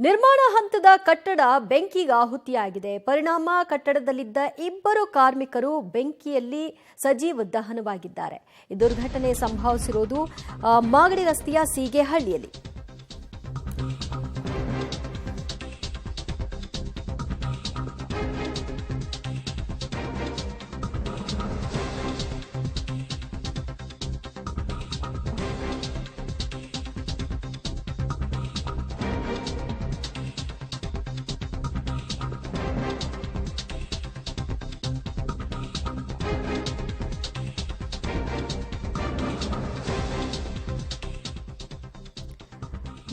ನಿರ್ಮಾಣ ಹಂತದ ಕಟ್ಟಡ ಬೆಂಕಿಗೆ ಆಹುತಿಯಾಗಿದೆ. ಪರಿಣಾಮ ಕಟ್ಟಡದಲ್ಲಿದ್ದ ಇಬ್ಬರು ಕಾರ್ಮಿಕರು ಬೆಂಕಿಯಲ್ಲಿ ಸಜೀವ ದಹನವಾಗಿದ್ದಾರೆ. ಈ ದುರ್ಘಟನೆ ಸಂಭವಿಸಿರುವುದು ಮಾಗಡಿ ರಸ್ತೆಯ ಸೀಗೆಹಳ್ಳಿಯಲ್ಲಿ.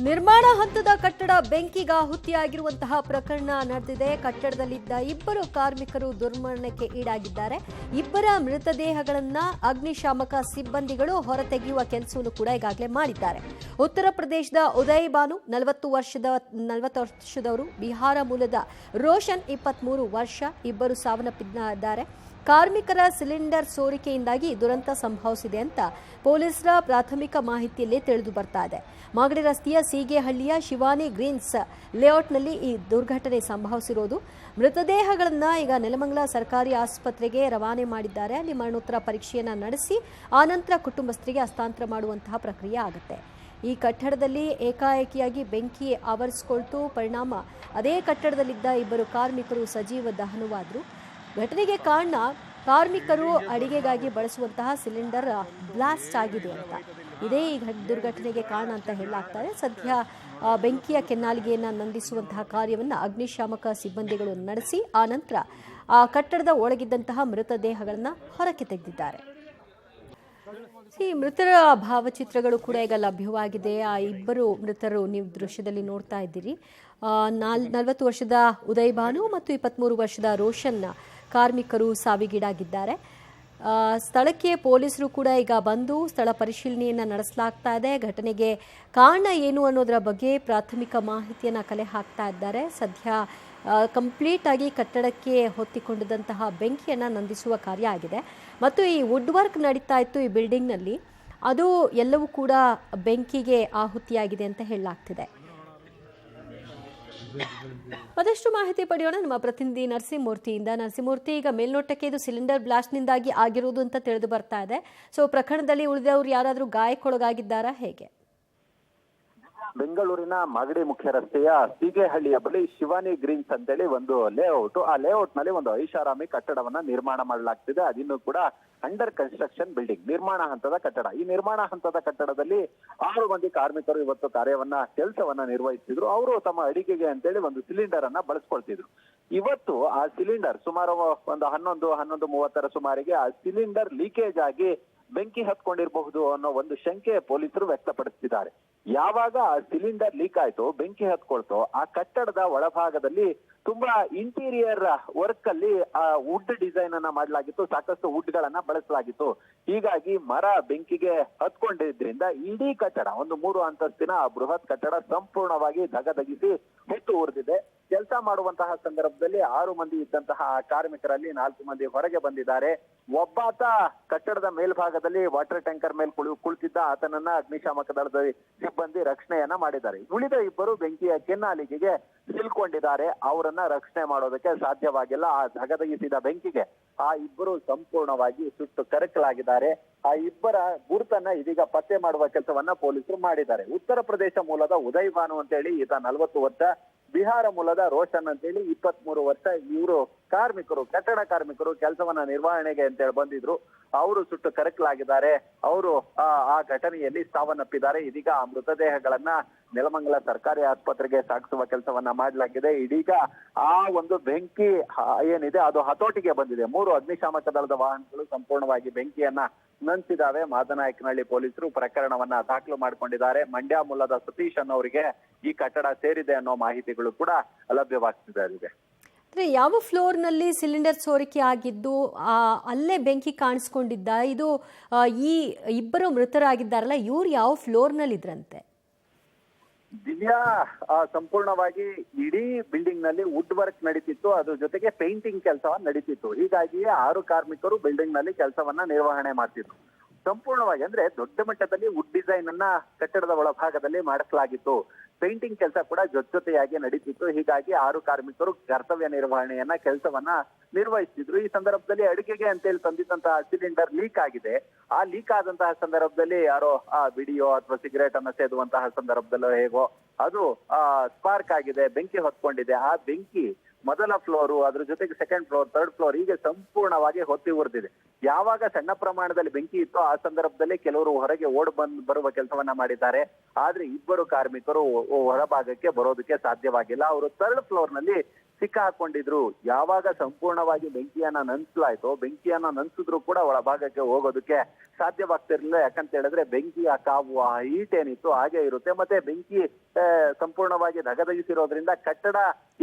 ನಿರ್ಮಾಣ ಹಂತದ ಕಟ್ಟಡ ಬೆಂಕಿಗೆ ಆಹುತಿಯಾಗಿರುವಂತಹ ಪ್ರಕರಣ ನಡೆದಿದೆ. ಕಟ್ಟಡದಲ್ಲಿದ್ದ ಇಬ್ಬರು ಕಾರ್ಮಿಕರು ದುರ್ಮರಣಕ್ಕೆ ಈಡಾಗಿದ್ದಾರೆ. ಇಬ್ಬರ ಮೃತದೇಹಗಳನ್ನ ಅಗ್ನಿಶಾಮಕ ಸಿಬ್ಬಂದಿಗಳು ಹೊರತೆಗೆಯುವ ಕೆಲಸವನ್ನು ಕೂಡ ಈಗಾಗಲೇ ಮಾಡಿದ್ದಾರೆ. ಉತ್ತರ ಪ್ರದೇಶದ ಉದಯ್ ಬಾನು 40 ವರ್ಷದವರು, ಬಿಹಾರ ಮೂಲದ ರೋಷನ್ 23 ವರ್ಷ, ಇಬ್ಬರು ಸಾವನ್ನಪ್ಪಿದ್ದಾರೆ. ಕಾರ್ಮಿಕರ ಸಿಲಿಂಡರ್ ಸೋರಿಕೆಯಿಂದಾಗಿ ದುರಂತ ಸಂಭವಿಸಿದೆ ಅಂತ ಪೊಲೀಸರ ಪ್ರಾಥಮಿಕ ಮಾಹಿತಿಯಲ್ಲಿ ತಿಳಿದು ಬರ್ತಾ ಇದೆ. ಮಾಗಡಿ ರಸ್ತೆಯ ಸೀಗೆಹಳ್ಳಿಯ ಶಿವಾನಿ ಗ್ರೀನ್ಸ್ ಲೇಔಟ್ನಲ್ಲಿ ಈ ದುರ್ಘಟನೆ ಸಂಭವಿಸಿರೋದು. ಮೃತದೇಹಗಳನ್ನು ಈಗ ನೆಲಮಂಗಲ ಸರ್ಕಾರಿ ಆಸ್ಪತ್ರೆಗೆ ರವಾನೆ ಮಾಡಿದ್ದಾರೆ. ಅಲ್ಲಿ ಮರಣೋತ್ತರ ಪರೀಕ್ಷೆಯನ್ನು ನಡೆಸಿ ಆನಂತರ ಕುಟುಂಬಸ್ಥರಿಗೆ ಹಸ್ತಾಂತರ ಮಾಡುವಂತಹ ಪ್ರಕ್ರಿಯೆ ಆಗುತ್ತೆ. ಈ ಕಟ್ಟಡದಲ್ಲಿ ಏಕಾಏಕಿಯಾಗಿ ಬೆಂಕಿ ಆವರಿಸಿಕೊಳ್ತು. ಪರಿಣಾಮ ಅದೇ ಕಟ್ಟಡದಲ್ಲಿದ್ದ ಇಬ್ಬರು ಕಾರ್ಮಿಕರು ಸಜೀವ ದಹನವಾದರು. ಘಟನೆಗೆ ಕಾರಣ ಕಾರ್ಮಿಕರು ಅಡಿಗೆಗಾಗಿ ಬಳಸುವಂತಹ ಸಿಲಿಂಡರ್ ಬ್ಲಾಸ್ಟ್ ಆಗಿದೆ ಅಂತ. ಇದೇ ಈ ದುರ್ಘಟನೆಗೆ ಕಾರಣ ಅಂತ ಹೇಳಲಾಗ್ತಾರೆ. ಸದ್ಯ ಬೆಂಕಿಯ ಕೆನ್ನಾಲಿಗೆಯನ್ನು ನಂದಿಸುವಂತಹ ಕಾರ್ಯವನ್ನು ಅಗ್ನಿಶಾಮಕ ಸಿಬ್ಬಂದಿಗಳು ನಡೆಸಿ ಆನಂತರ ಆ ಕಟ್ಟಡದ ಒಳಗಿದ್ದಂತಹ ಮೃತದೇಹಗಳನ್ನು ಹೊರಕ್ಕೆ ತೆಗೆದಿದ್ದಾರೆ. ಈ ಮೃತರ ಭಾವಚಿತ್ರಗಳು ಕೂಡ ಈಗ ಲಭ್ಯವಾಗಿದೆ. ಆ ಇಬ್ಬರು ಮೃತರು ನೀವು ದೃಶ್ಯದಲ್ಲಿ ನೋಡ್ತಾ ಇದ್ದೀರಿ. 40 ವರ್ಷದ ಉದಯ್ ಭಾನು ಮತ್ತು 23 ವರ್ಷದ ರೋಷನ್ ಕಾರ್ಮಿಕರು ಸಾವಿಗೀಡಾಗಿದ್ದಾರೆ. ಸ್ಥಳಕ್ಕೆ ಪೊಲೀಸರು ಕೂಡ ಈಗ ಬಂದು ಸ್ಥಳ ಪರಿಶೀಲನೆಯನ್ನು ನಡೆಸಲಾಗ್ತಾ ಇದೆ. ಘಟನೆಗೆ ಕಾರಣ ಏನು ಅನ್ನೋದರ ಬಗ್ಗೆ ಪ್ರಾಥಮಿಕ ಮಾಹಿತಿಯನ್ನು ಕಲೆ ಹಾಕ್ತಾ ಇದ್ದಾರೆ. ಸದ್ಯ ಕಂಪ್ಲೀಟ್ ಆಗಿ ಕಟ್ಟಡಕ್ಕೆ ಹೊತ್ತಿಕೊಂಡಿದ್ದಂತಹ ಬೆಂಕಿಯನ್ನು ನಂದಿಸುವ ಕಾರ್ಯ ಆಗಿದೆ. ಮತ್ತು ಈ ವುಡ್ ವರ್ಕ್ ನಡೀತಾ ಇತ್ತು ಈ ಬಿಲ್ಡಿಂಗ್ನಲ್ಲಿ, ಅದು ಎಲ್ಲವೂ ಕೂಡ ಬೆಂಕಿಗೆ ಆಹುತಿಯಾಗಿದೆ ಅಂತ ಹೇಳಲಾಗ್ತಿದೆ. ಮತ್ತಷ್ಟು ಮಾಹಿತಿ ಪಡೆಯೋಣ ನಮ್ಮ ಪ್ರತಿನಿಧಿ ನರಸಿಂಹಮೂರ್ತಿಯಿಂದ. ನರಸಿಂಹಮೂರ್ತಿ, ಈಗ ಮೇಲ್ನೋಟಕ್ಕೆ ಇದು ಸಿಲಿಂಡರ್ ಬ್ಲಾಸ್ಟ್ನಿಂದಾಗಿ ಆಗಿರುವುದು ಅಂತ ತಿಳಿದು ಬರ್ತಾ ಇದೆ. ಸೊ ಪ್ರಕರಣದಲ್ಲಿ ಉಳಿದವರು ಯಾರಾದರೂ ಗಾಯಕ್ಕೊಳಗಾಗಿದ್ದಾರಾ, ಹೇಗೆ? ಬೆಂಗಳೂರಿನ ಮಾಗಡಿ ಮುಖ್ಯ ರಸ್ತೆಯ ಸೀಗೆಹಳ್ಳಿಯ ಬಳಿ ಶಿವಾನಿ ಗ್ರೀನ್ಸ್ ಅಂತೇಳಿ ಒಂದು ಲೇಔಟ್, ಆ ಲೇಔಟ್ ನಲ್ಲಿ ಒಂದು ಐಷಾರಾಮಿ ಕಟ್ಟಡವನ್ನ ನಿರ್ಮಾಣ ಮಾಡಲಾಗ್ತಿದೆ. ಅದಿನ್ನೂ ಕೂಡ ಅಂಡರ್ ಕನ್ಸ್ಟ್ರಕ್ಷನ್ ಬಿಲ್ಡಿಂಗ್, ನಿರ್ಮಾಣ ಹಂತದ ಕಟ್ಟಡ. ಈ ನಿರ್ಮಾಣ ಹಂತದ ಕಟ್ಟಡದಲ್ಲಿ 6 ಮಂದಿ ಕಾರ್ಮಿಕರು ಇವತ್ತು ಕೆಲಸವನ್ನ ನಿರ್ವಹಿಸಿದ್ರು. ಅವರು ತಮ್ಮ ಅಡಿಗೆಗೆ ಅಂತೇಳಿ ಒಂದು ಸಿಲಿಂಡರ್ ಅನ್ನ ಬಳಸ್ಕೊಳ್ತಿದ್ರು. ಇವತ್ತು ಆ ಸಿಲಿಂಡರ್ ಸುಮಾರು ಒಂದು 11:30 ಸುಮಾರಿಗೆ ಆ ಸಿಲಿಂಡರ್ ಲೀಕೇಜ್ ಆಗಿ ಬೆಂಕಿ ಹತ್ಕೊಂಡಿರಬಹುದು ಅನ್ನೋ ಒಂದು ಶಂಕೆ ಪೊಲೀಸರು ವ್ಯಕ್ತಪಡಿಸಿದ್ದಾರೆ. ಯಾವಾಗ ಆ ಸಿಲಿಂಡರ್ ಲೀಕ್ ಆಯ್ತು, ಬೆಂಕಿ ಹತ್ಕೊಳ್ತು, ಆ ಕಟ್ಟಡದ ಒಳಭಾಗದಲ್ಲಿ ತುಂಬಾ ಇಂಟೀರಿಯರ್ ವರ್ಕ್ ಅಲ್ಲಿ ಆ ವುಡ್ ಡಿಸೈನ್ ಅನ್ನ ಮಾಡಲಾಗಿತ್ತು. ಸಾಕಷ್ಟು ವುಡ್ ಗಳನ್ನ ಬಳಸಲಾಗಿತ್ತು. ಹೀಗಾಗಿ ಮರ ಬೆಂಕಿಗೆ ಹತ್ಕೊಂಡಿದ್ರಿಂದ ಇಡೀ ಕಟ್ಟಡ, ಒಂದು 3 ಅಂತಸ್ತಿನ ಬೃಹತ್ ಕಟ್ಟಡ ಸಂಪೂರ್ಣವಾಗಿ ಧಗಧಗಿಸಿ ಹೊತ್ತು ಉರಿದಿದೆ. ಕೆಲಸ ಮಾಡುವಂತಹ ಸಂದರ್ಭದಲ್ಲಿ 6 ಮಂದಿ ಇದ್ದಂತಹ ಕಾರ್ಮಿಕರಲ್ಲಿ 4 ಮಂದಿ ಹೊರಗೆ ಬಂದಿದ್ದಾರೆ. ಒಬ್ಬಾತ ಕಟ್ಟಡದ ಮೇಲ್ಭಾಗದಲ್ಲಿ ವಾಟರ್ ಟ್ಯಾಂಕರ್ ಮೇಲೆ ಕುಳಿತಿದ್ದ ಆತನನ್ನ ಅಗ್ನಿಶಾಮಕ ದಳದ ಸಿಬ್ಬಂದಿ ರಕ್ಷಣೆಯನ್ನ ಮಾಡಿದ್ದಾರೆ. ಉಳಿದ ಇಬ್ಬರು ಬೆಂಕಿಯ ಕೆನ್ನಾಲಿಗೆಗೆ ಸಿಲ್ಕೊಂಡಿದ್ದಾರೆ. ಅವರನ್ನ ರಕ್ಷಣೆ ಮಾಡೋದಕ್ಕೆ ಸಾಧ್ಯವಾಗಿಲ್ಲ. ಆ ಧಗಧಗಿಸಿದ ಬೆಂಕಿಗೆ ಆ ಇಬ್ಬರು ಸಂಪೂರ್ಣವಾಗಿ ಸುಟ್ಟು ಕರಕಲಾಗಿದ್ದಾರೆ. ಆ ಇಬ್ಬರ ಗುರುತನ್ನ ಇದೀಗ ಪತ್ತೆ ಮಾಡುವ ಕೆಲಸವನ್ನ ಪೊಲೀಸರು ಮಾಡಿದ್ದಾರೆ. ಉತ್ತರ ಪ್ರದೇಶ ಮೂಲದ ಉದಯ್ ಭಾನು ಅಂತೇಳಿ ಈತ 40 ವರ್ಷ, ಬಿಹಾರ ಮೂಲದ ರೋಷನ್ ಅಂತೇಳಿ 23 ವರ್ಷ. ಇವರು ಕಾರ್ಮಿಕರು, ಕಟ್ಟಡ ಕಾರ್ಮಿಕರು, ಕೆಲಸವನ್ನ ನಿರ್ವಹಣೆಗೆ ಅಂತೇಳಿ ಬಂದಿದ್ರು. ಅವರು ಸುಟ್ಟು ಕರಕಲಾಗಿದ್ದಾರೆ. ಅವರು ಆ ಘಟನೆಯಲ್ಲಿ ಸಾವನ್ನಪ್ಪಿದ್ದಾರೆ. ಇದೀಗ ಆ ಮೃತದೇಹಗಳನ್ನ ನೆಲಮಂಗಲ ಸರ್ಕಾರಿ ಆಸ್ಪತ್ರೆಗೆ ಸಾಗಿಸುವ ಕೆಲಸವನ್ನ ಮಾಡಲಾಗಿದೆ. ಇದೀಗ ಆ ಒಂದು ಬೆಂಕಿ ಏನಿದೆ ಅದು ಹತೋಟಿಗೆ ಬಂದಿದೆ. 3 ಅಗ್ನಿಶಾಮಕ ದಳದ ವಾಹನಗಳು ಸಂಪೂರ್ಣವಾಗಿ ಬೆಂಕಿಯನ್ನ ನಂದಿಸಿದಾವೆ. ಮಾದನಾಯಕನಹಳ್ಳಿ ಪೊಲೀಸರು ಪ್ರಕರಣವನ್ನ ದಾಖಲು ಮಾಡಿಕೊಂಡಿದ್ದಾರೆ. ಮಂಡ್ಯ ಮೂಲದ ಸತೀಶ್ ಅನ್ನೋರಿಗೆ ಈ ಕಟ್ಟಡ ಸೇರಿದೆ ಅನ್ನೋ ಮಾಹಿತಿಗಳು ಕೂಡ ಲಭ್ಯವಾಗ್ತಿದೆ. ಅಂದ್ರೆ ಯಾವ ಫ್ಲೋರ್ ನಲ್ಲಿ ಸಿಲಿಂಡರ್ ಸೋರಿಕೆ ಆಗಿದ್ದು ಅಲ್ಲೇ ಬೆಂಕಿ ಕಾಣಿಸ್ಕೊಂಡಿದ್ದ? ಇದು ಈ ಇಬ್ಬರು ಮೃತರಾಗಿದ್ದಾರಲ್ಲ, ಇವ್ರು ಯಾವ ಫ್ಲೋರ್ ನಲ್ಲಿ ಇದ್ರಂತೆ? ದಿವ್ಯಾ, ಸಂಪೂರ್ಣವಾಗಿ ಇಡೀ ಬಿಲ್ಡಿಂಗ್ ನಲ್ಲಿ ವುಡ್ ವರ್ಕ್ ನಡೀತಿತ್ತು. ಅದ್ರ ಜೊತೆಗೆ ಪೇಂಟಿಂಗ್ ಕೆಲಸ ನಡೀತಿತ್ತು. ಹೀಗಾಗಿಯೇ 6 ಕಾರ್ಮಿಕರು ಬಿಲ್ಡಿಂಗ್ ನಲ್ಲಿ ಕೆಲಸವನ್ನ ನಿರ್ವಹಣೆ ಮಾಡ್ತಿದ್ರು. ಸಂಪೂರ್ಣವಾಗಿ ಅಂದ್ರೆ ದೊಡ್ಡ ಮಟ್ಟದಲ್ಲಿ ವುಡ್ ಡಿಸೈನ್ ಅನ್ನ ಕಟ್ಟಡದ ಒಳಭಾಗದಲ್ಲಿ ಮಾಡಿಸಲಾಗಿತ್ತು. ಪೇಂಟಿಂಗ್ ಕೆಲಸ ಕೂಡ ಜೊತೆಯಾಗಿ ನಡೀತಿತ್ತು. ಹೀಗಾಗಿ 6 ಕಾರ್ಮಿಕರು ಕರ್ತವ್ಯ ನಿರ್ವಹಣೆಯನ್ನ ಕೆಲಸವನ್ನ ನಿರ್ವಹಿಸ್ತಿದ್ರು. ಈ ಸಂದರ್ಭದಲ್ಲಿ ಅಡುಗೆಗೆ ಅಂತೇಳಿ ತಂದಿದ್ದಂತಹ ಸಿಲಿಂಡರ್ ಲೀಕ್ ಆಗಿದೆ. ಆ ಲೀಕ್ ಆದಂತಹ ಸಂದರ್ಭದಲ್ಲಿ ಯಾರೋ ವಿಡಿಯೋ ಅಥವಾ ಸಿಗರೇಟ್ ಅನ್ನ ಸೇದುವಂತಹ ಸಂದರ್ಭದಲ್ಲೋ ಹೇಗೋ ಅದು ಸ್ಪಾರ್ಕ್ ಆಗಿದೆ, ಬೆಂಕಿ ಹೊತ್ಕೊಂಡಿದೆ. ಆ ಬೆಂಕಿ ಮೊದಲ ಫ್ಲೋರು, ಅದ್ರ ಜೊತೆಗೆ ಸೆಕೆಂಡ್ ಫ್ಲೋರ್, ಥರ್ಡ್ ಫ್ಲೋರ್ ಹೀಗೆ ಸಂಪೂರ್ಣವಾಗಿ ಹೊತ್ತಿ ಉರಿದಿದೆ. ಯಾವಾಗ ಸಣ್ಣ ಪ್ರಮಾಣದಲ್ಲಿ ಬೆಂಕಿ ಇತ್ತು ಆ ಸಂದರ್ಭದಲ್ಲಿ ಕೆಲವರು ಹೊರಗೆ ಬರುವ ಕೆಲಸವನ್ನ ಮಾಡಿದ್ದಾರೆ. ಆದ್ರೆ ಇಬ್ಬರು ಕಾರ್ಮಿಕರು ಹೊರಭಾಗಕ್ಕೆ ಬರೋದಕ್ಕೆ ಸಾಧ್ಯವಾಗಿಲ್ಲ. ಅವರು ಥರ್ಡ್ ಫ್ಲೋರ್ ನಲ್ಲಿ ಸಿಕ್ಕಾಕೊಂಡಿದ್ರು. ಯಾವಾಗ ಸಂಪೂರ್ಣವಾಗಿ ಬೆಂಕಿಯನ್ನ ನಂದಿಸಲಾಯ್ತು, ಬೆಂಕಿಯನ್ನ ನಂದಿಸಿದ್ರು ಕೂಡ ಒಳಭಾಗಕ್ಕೆ ಹೋಗೋದಕ್ಕೆ ಸಾಧ್ಯವಾಗ್ತಿರ್ಲಿಲ್ಲ. ಯಾಕಂತ ಹೇಳಿದ್ರೆ ಬೆಂಕಿಯ ಕಾವು, ಆ ಹೀಟ್ ಏನಿತ್ತು ಹಾಗೆ ಇರುತ್ತೆ. ಮತ್ತೆ ಬೆಂಕಿ ಸಂಪೂರ್ಣವಾಗಿ ಧಗಧಗಿಸಿರೋದ್ರಿಂದ ಕಟ್ಟಡ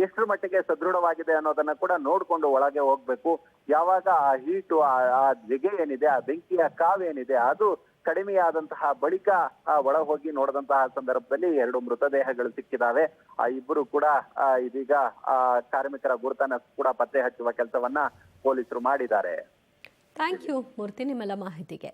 ಎಷ್ಟರ ಮಟ್ಟಿಗೆ ಸದೃಢವಾಗಿದೆ ಅನ್ನೋದನ್ನ ಕೂಡ ನೋಡ್ಕೊಂಡು ಒಳಗೆ ಹೋಗ್ಬೇಕು. ಯಾವಾಗ ಆ ಹೀಟು, ಆ ಧಗೆ ಏನಿದೆ, ಆ ಬೆಂಕಿಯ ಕಾವೇನಿದೆ ಅದು ಕಡಿಮೆಯಾದಂತಹ ಬಳಿಕ ಒಳ ಹೋಗಿ ನೋಡಿದಂತಹ ಸಂದರ್ಭದಲ್ಲಿ 2 ಮೃತದೇಹಗಳು ಸಿಕ್ಕಿದಾವೆ. ಆ ಇಬ್ಬರು ಕೂಡ ಇದೀಗ ಕಾರ್ಮಿಕರ ಗುರುತನ್ನ ಕೂಡ ಪತ್ತೆ ಹಚ್ಚುವ ಕೆಲಸವನ್ನ ಪೊಲೀಸರು ಮಾಡಿದ್ದಾರೆ. ಥ್ಯಾಂಕ್ ಯು ಮೂರ್ತಿ, ನಿಮ್ಮೆಲ್ಲ ಮಾಹಿತಿಗೆ.